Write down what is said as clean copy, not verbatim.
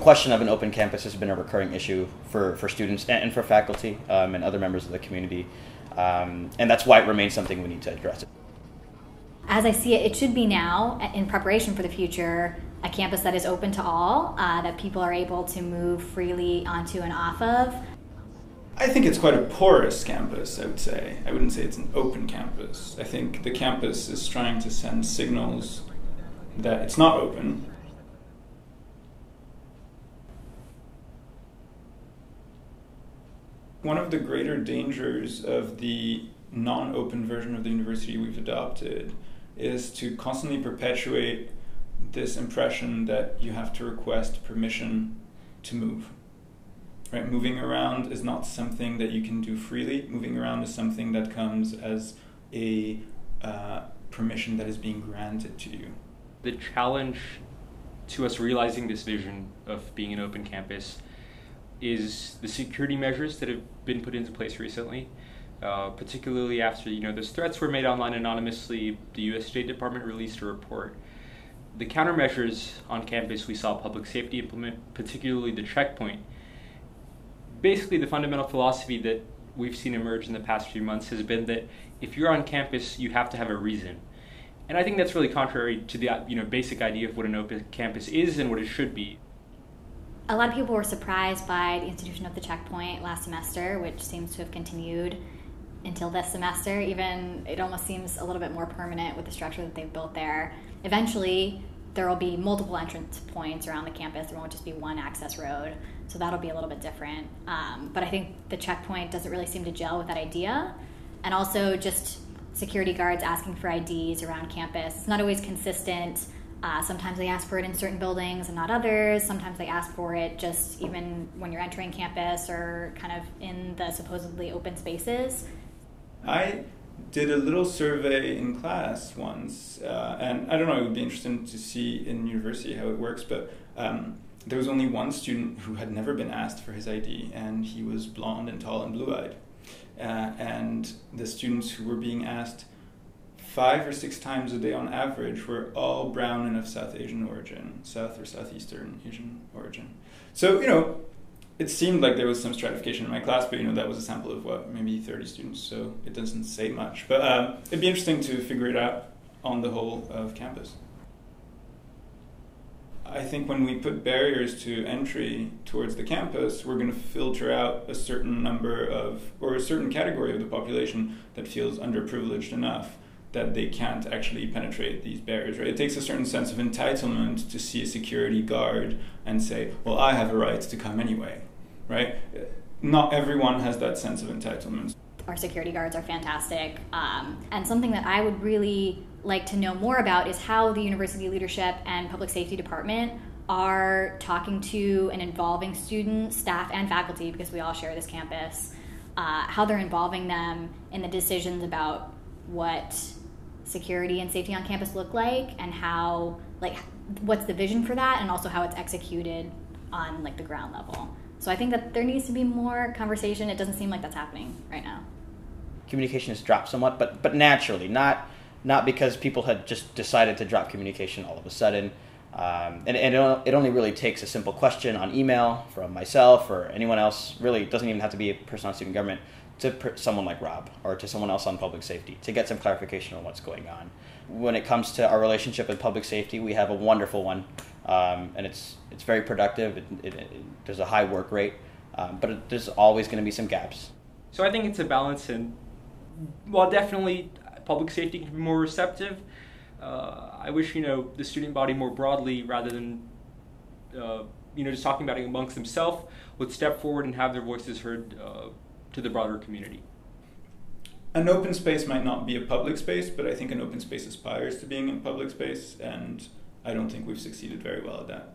question of an open campus has been a recurring issue for students and for faculty and other members of the community. And that's why it remains something we need to address. As I see it, it should be now, in preparation for the future, a campus that is open to all, that people are able to move freely onto and off of. I think it's quite a porous campus, I would say. I wouldn't say it's an open campus. I think the campus is trying to send signals that it's not open. One of the greater dangers of the non-open version of the university we've adopted is to constantly perpetuate this impression that you have to request permission to move. Right? Moving around is not something that you can do freely. Moving around is something that comes as a permission that is being granted to you. The challenge to us realizing this vision of being an open campus is the security measures that have been put into place recently, particularly after those threats were made online anonymously. The U.S. State Department released a report. The countermeasures on campus we saw public safety implement, particularly the checkpoint. Basically, the fundamental philosophy that we've seen emerge in the past few months has been that if you're on campus, you have to have a reason. And I think that's really contrary to the basic idea of what an open campus is and what it should be. A lot of people were surprised by the institution of the checkpoint last semester, which seems to have continued until this semester. Even it almost seems a little bit more permanent with the structure that they've built there. Eventually, there will be multiple entrance points around the campus. There won't just be one access road, so that'll be a little bit different. But I think the checkpoint doesn't really seem to gel with that idea. And also just security guards asking for IDs around campus. It's not always consistent. Sometimes they ask for it in certain buildings and not others. Sometimes they ask for it just even when you're entering campus or kind of in the supposedly open spaces. I did a little survey in class once, and I don't know, it would be interesting to see in university how it works, but there was only one student who had never been asked for his ID, and he was blonde and tall and blue-eyed. And the students who were being asked 5 or 6 times a day on average were all brown and of South Asian origin, South or Southeastern Asian origin. So, it seemed like there was some stratification in my class, but that was a sample of maybe 30 students, so it doesn't say much. But it'd be interesting to figure it out on the whole of campus. I think when we put barriers to entry towards the campus, we're going to filter out a certain number of, or a certain category of the population that feels underprivileged enough that they can't actually penetrate these barriers, right? It takes a certain sense of entitlement to see a security guard and say, well, I have a right to come anyway, right? Not everyone has that sense of entitlement. Our security guards are fantastic. And something that I would really like to know more about is how the university leadership and public safety department are talking to and involving students, staff, and faculty, because we all share this campus, how they're involving them in the decisions about what security and safety on campus look like, and how, what's the vision for that, and also how it's executed on the ground level. So I think that there needs to be more conversation. It doesn't seem like that's happening right now. Communication has dropped somewhat, but naturally, not because people had just decided to drop communication all of a sudden. And it only really takes a simple question on email from myself or anyone else. Really, it doesn't even have to be a person on student government, to someone like Rob or to someone else on public safety to get some clarification on what's going on. When it comes to our relationship with public safety, we have a wonderful one, and it's very productive. There's a high work rate, but there's always going to be some gaps. So I think it's a balance, and while definitely public safety can be more receptive, I wish the student body more broadly, rather than just talking about it amongst themselves, would step forward and have their voices heard to the broader community. An open space might not be a public space, but I think an open space aspires to being a public space, and I don't think we've succeeded very well at that.